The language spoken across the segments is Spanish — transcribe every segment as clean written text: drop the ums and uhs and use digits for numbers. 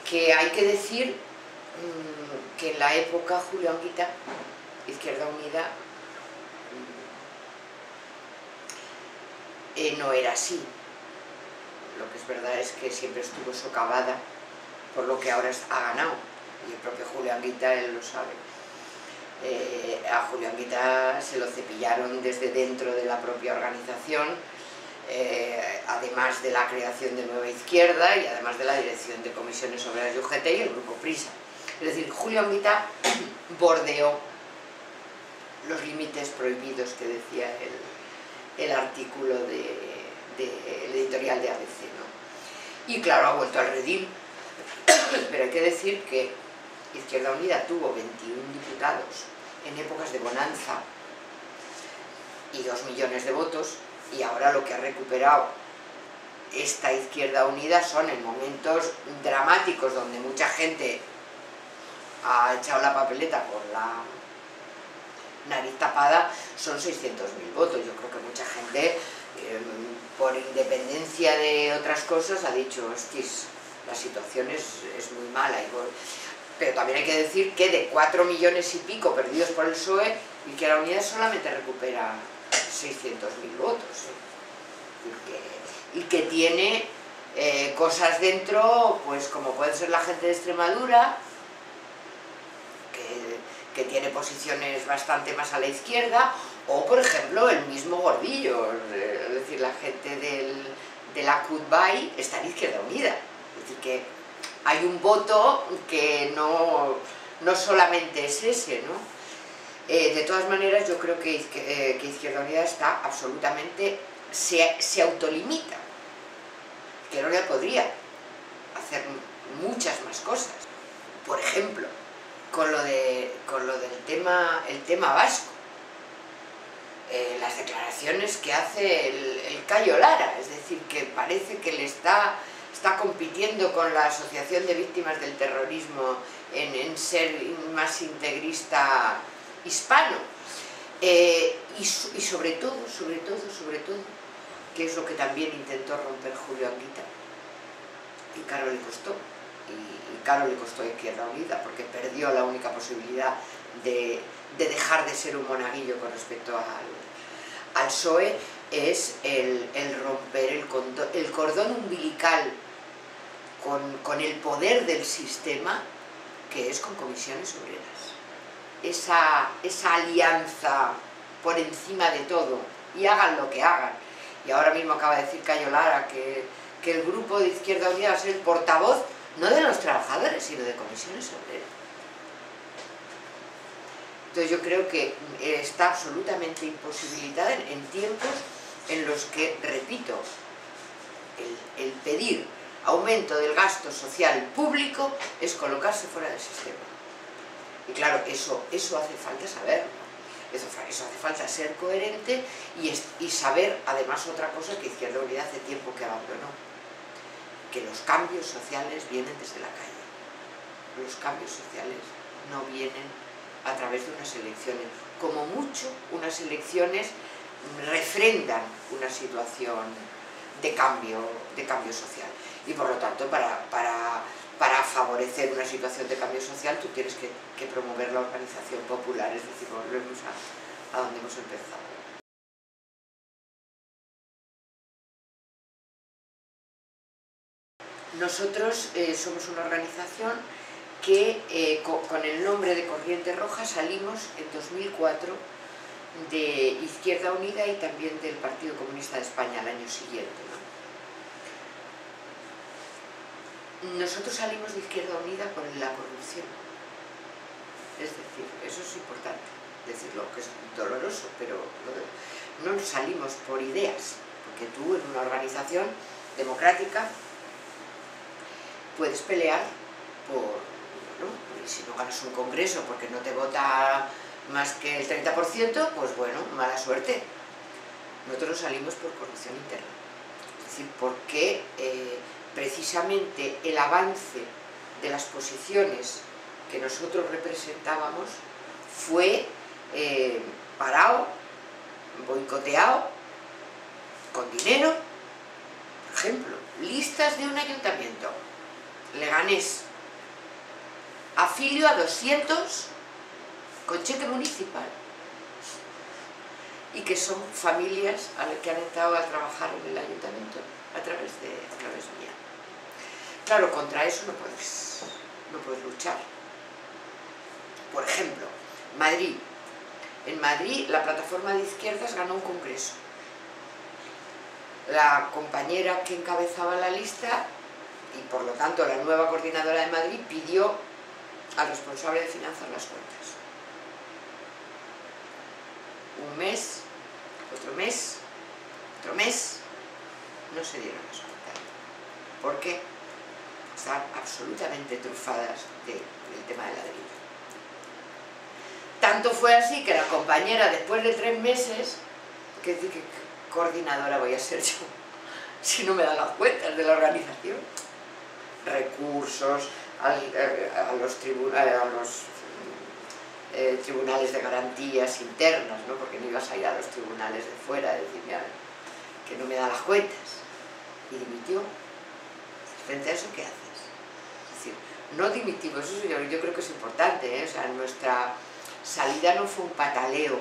que hay que decir que en la época Julio Anguita, Izquierda Unida, no era así. Lo que es verdad es que siempre estuvo socavada por lo que ahora ha ganado, y el propio Julio Anguita él lo sabe. A Julio Anguita se lo cepillaron desde dentro de la propia organización, además de la creación de Nueva Izquierda y además de la dirección de Comisiones Obreras y UGT y el Grupo Prisa. Es decir, Julio Anguita bordeó los límites prohibidos que decía el artículo del editorial de ABC, ¿no? Y claro, ha vuelto al redil, pero hay que decir que Izquierda Unida tuvo 21 diputados en épocas de bonanza y 2 millones de votos, y ahora lo que ha recuperado esta Izquierda Unida son en momentos dramáticos donde mucha gente ha echado la papeleta con la nariz tapada, son 600.000 votos. Yo creo que mucha gente, por independencia de otras cosas, ha dicho, hostis, la situación es muy mala. Pero también hay que decir que de 4 millones y pico perdidos por el PSOE, Izquierda Unida solamente recupera 600.000 votos. Y que tiene cosas dentro, pues como puede ser la gente de Extremadura, que tiene posiciones bastante más a la izquierda, o por ejemplo el mismo Gordillo, es decir, la gente de la CUT-BAI está en Izquierda Unida. Es decir, que hay un voto que no solamente es ese, ¿no? De todas maneras, yo creo que Izquierda Unida está absolutamente, se autolimita. Izquierda Unida podría hacer muchas más cosas. Por ejemplo, con lo del tema vasco, las declaraciones que hace el Cayo Lara, es decir, que parece que le está compitiendo con la Asociación de Víctimas del Terrorismo en ser más integrista hispano, y sobre todo, que es lo que también intentó romper Julio Anguita, y caro le costó, y caro le costó a Izquierda Unida, porque perdió la única posibilidad de dejar de ser un monaguillo con respecto al PSOE, es el romper el cordón umbilical con el poder del sistema, que es con Comisiones Obreras. Esa alianza por encima de todo, y hagan lo que hagan. Y ahora mismo acaba de decir Cayo Lara que el grupo de Izquierda Unida va a ser el portavoz no de los trabajadores, sino de Comisiones Obreras. Entonces yo creo que está absolutamente imposibilitada en tiempos en los que, repito, el pedir aumento del gasto social público es colocarse fuera del sistema. Y claro, eso hace falta saberlo, eso hace falta ser coherente y saber, además, otra cosa que Izquierda Unida hace tiempo que abandonó, que los cambios sociales vienen desde la calle. Los cambios sociales no vienen a través de unas elecciones. Como mucho, unas elecciones refrendan una situación de cambio social. Y por lo tanto, para favorecer una situación de cambio social, tú tienes que promover la organización popular, es decir, volvemos a donde hemos empezado. Nosotros somos una organización que con el nombre de Corriente Roja salimos en 2004 de Izquierda Unida y también del Partido Comunista de España al año siguiente, ¿no? Nosotros salimos de Izquierda Unida por la corrupción. Es decir, eso es importante decirlo, que es doloroso, pero no salimos por ideas, porque tú en una organización democrática puedes pelear y si no ganas un congreso porque no te vota más que el 30%, pues bueno, mala suerte. Nosotros salimos por corrupción interna. Es decir, porque precisamente el avance de las posiciones que nosotros representábamos fue parado, boicoteado, con dinero. Por ejemplo, listas de un ayuntamiento. Leganés, afilio a 200 con cheque municipal, y que son familias que han entrado a trabajar en el ayuntamiento a través mía. Claro, contra eso no puedes luchar. Por ejemplo, Madrid. En Madrid la plataforma de izquierdas ganó un congreso. La compañera que encabezaba la lista, y por lo tanto la nueva coordinadora de Madrid, pidió al responsable de finanzas las cuentas. Un mes, otro mes, no se dieron las cuentas. ¿Por qué? Están absolutamente trufadas del tema de ladrillo. Tanto fue así que la compañera, después de 3 meses, ¿qué coordinadora voy a ser yo si no me dan las cuentas de la organización? Recursos a los tribunales de garantías internas, ¿no? Porque no ibas a ir a los tribunales de fuera a decir, mira, que no me dan las cuentas. Y dimitió. Frente a eso, ¿qué haces? Es decir, no dimitimos, eso yo creo que es importante, ¿eh? O sea, nuestra salida no fue un pataleo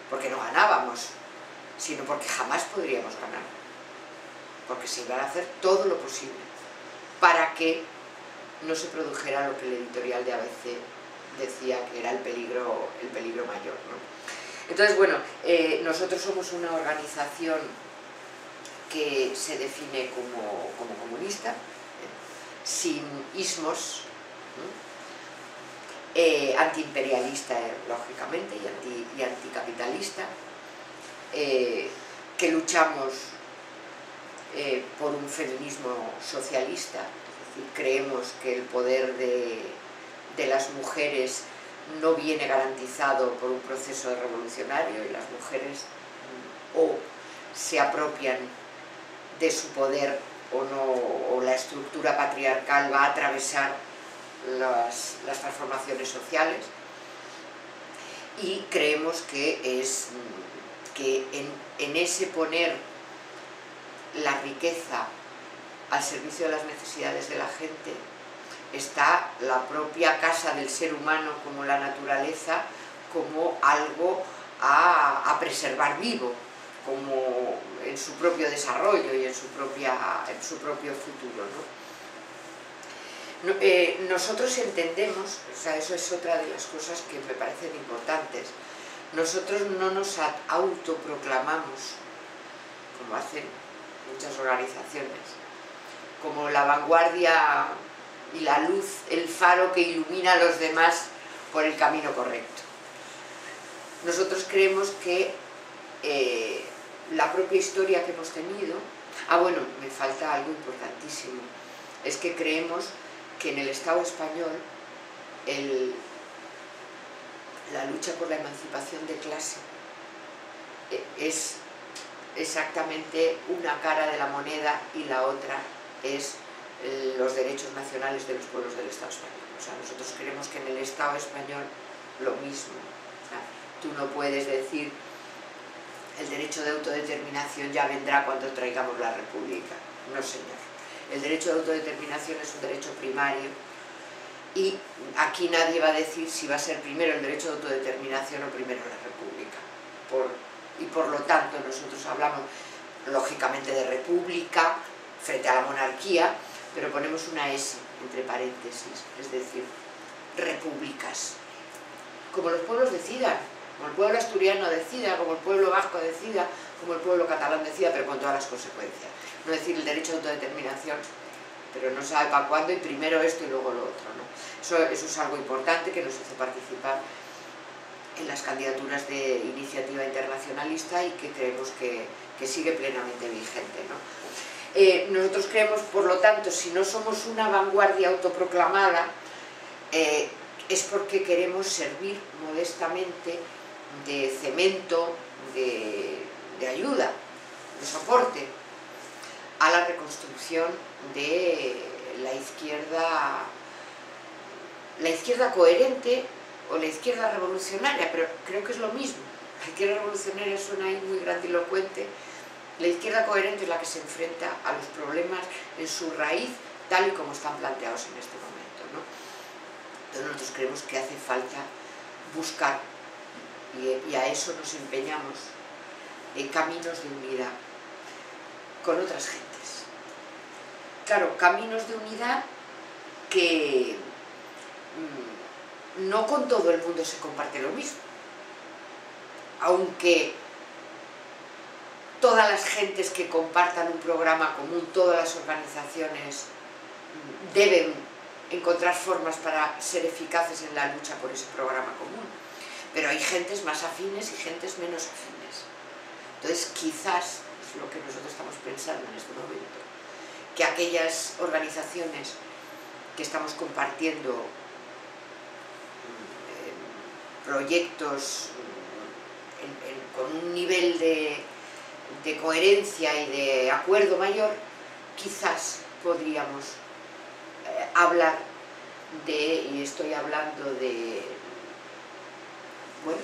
porque no ganábamos, sino porque jamás podríamos ganar. Porque se iba a hacer todo lo posible para que no se produjera lo que el editorial de ABC decía que era el peligro mayor, ¿no? Entonces, bueno, nosotros somos una organización que se define como comunista, sin ismos, antiimperialista, lógicamente, y anticapitalista, que luchamos por un feminismo socialista. Es decir, creemos que el poder de las mujeres no viene garantizado por un proceso revolucionario, y las mujeres o se apropian de su poder o la estructura patriarcal va a atravesar las transformaciones sociales, y creemos que en ese poner la riqueza al servicio de las necesidades de la gente está la propia casa del ser humano, como la naturaleza, como algo a preservar vivo, como en su propio desarrollo y en su propio futuro, ¿no? Nosotros entendemos, o sea, eso es otra de las cosas que me parecen importantes, nosotros no nos autoproclamamos, como hacen muchas organizaciones, como la vanguardia y la luz, el faro que ilumina a los demás por el camino correcto. Nosotros creemos que la propia historia que hemos tenido... bueno, me falta algo importantísimo, es que creemos que en el Estado español la lucha por la emancipación de clase es exactamente una cara de la moneda, y la otra es los derechos nacionales de los pueblos del Estado español. O sea, nosotros creemos que en el Estado español lo mismo. O sea, tú no puedes decir el derecho de autodeterminación ya vendrá cuando traigamos la República. No, señor. El derecho de autodeterminación es un derecho primario, y aquí nadie va a decir si va a ser primero el derecho de autodeterminación o primero la República. Y por lo tanto nosotros hablamos lógicamente de república frente a la monarquía, pero ponemos una S entre paréntesis, es decir, repúblicas. Como los pueblos decidan, como el pueblo asturiano decida, como el pueblo vasco decida, como el pueblo catalán decida, pero con todas las consecuencias. No decir el derecho de autodeterminación, pero no sabe para cuándo, y primero esto y luego lo otro, ¿no? Eso es algo importante que nos hace participar en las candidaturas de iniciativa internacionalista, y que creemos que sigue plenamente vigente, ¿no? Nosotros creemos, por lo tanto, si no somos una vanguardia autoproclamada, es porque queremos servir modestamente de cemento, de ayuda, de soporte a la reconstrucción de la izquierda coherente o la izquierda revolucionaria, pero creo que es lo mismo. La izquierda revolucionaria suena ahí muy grandilocuente. La izquierda coherente es la que se enfrenta a los problemas en su raíz tal y como están planteados en este momento, ¿no? Entonces nosotros creemos que hace falta buscar, y a eso nos empeñamos, caminos de unidad con otras gentes. Claro, caminos de unidad que no con todo el mundo se comparte lo mismo, aunque todas las gentes que compartan un programa común, todas las organizaciones deben encontrar formas para ser eficaces en la lucha por ese programa común, pero hay gentes más afines y gentes menos afines. Entonces quizás, es lo que nosotros estamos pensando en este momento, que aquellas organizaciones que estamos compartiendo proyectos con un nivel de coherencia y de acuerdo mayor, quizás podríamos hablar de, y estoy hablando de, bueno,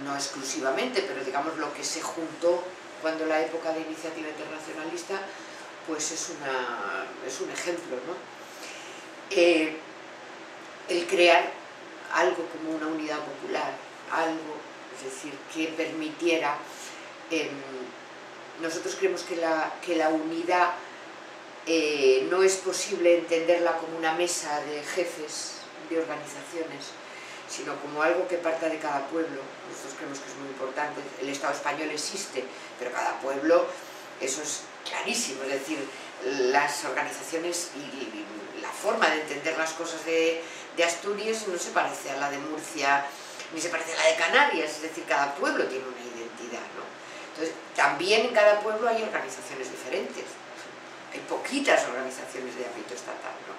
no exclusivamente, pero digamos lo que se juntó cuando la época de iniciativa internacionalista, pues es un ejemplo, ¿no? El crear algo como una unidad popular, algo, es decir, que permitiera, nosotros creemos que la unidad no es posible entenderla como una mesa de jefes de organizaciones, sino como algo que parta de cada pueblo. Nosotros creemos que es muy importante. El Estado español existe, pero cada pueblo, eso es clarísimo, es decir, las organizaciones y la forma de entender las cosas de Asturias no se parece a la de Murcia, ni se parece a la de Canarias, es decir, cada pueblo tiene una identidad, ¿no? Entonces, también en cada pueblo hay organizaciones diferentes, hay poquitas organizaciones de ámbito estatal, ¿no?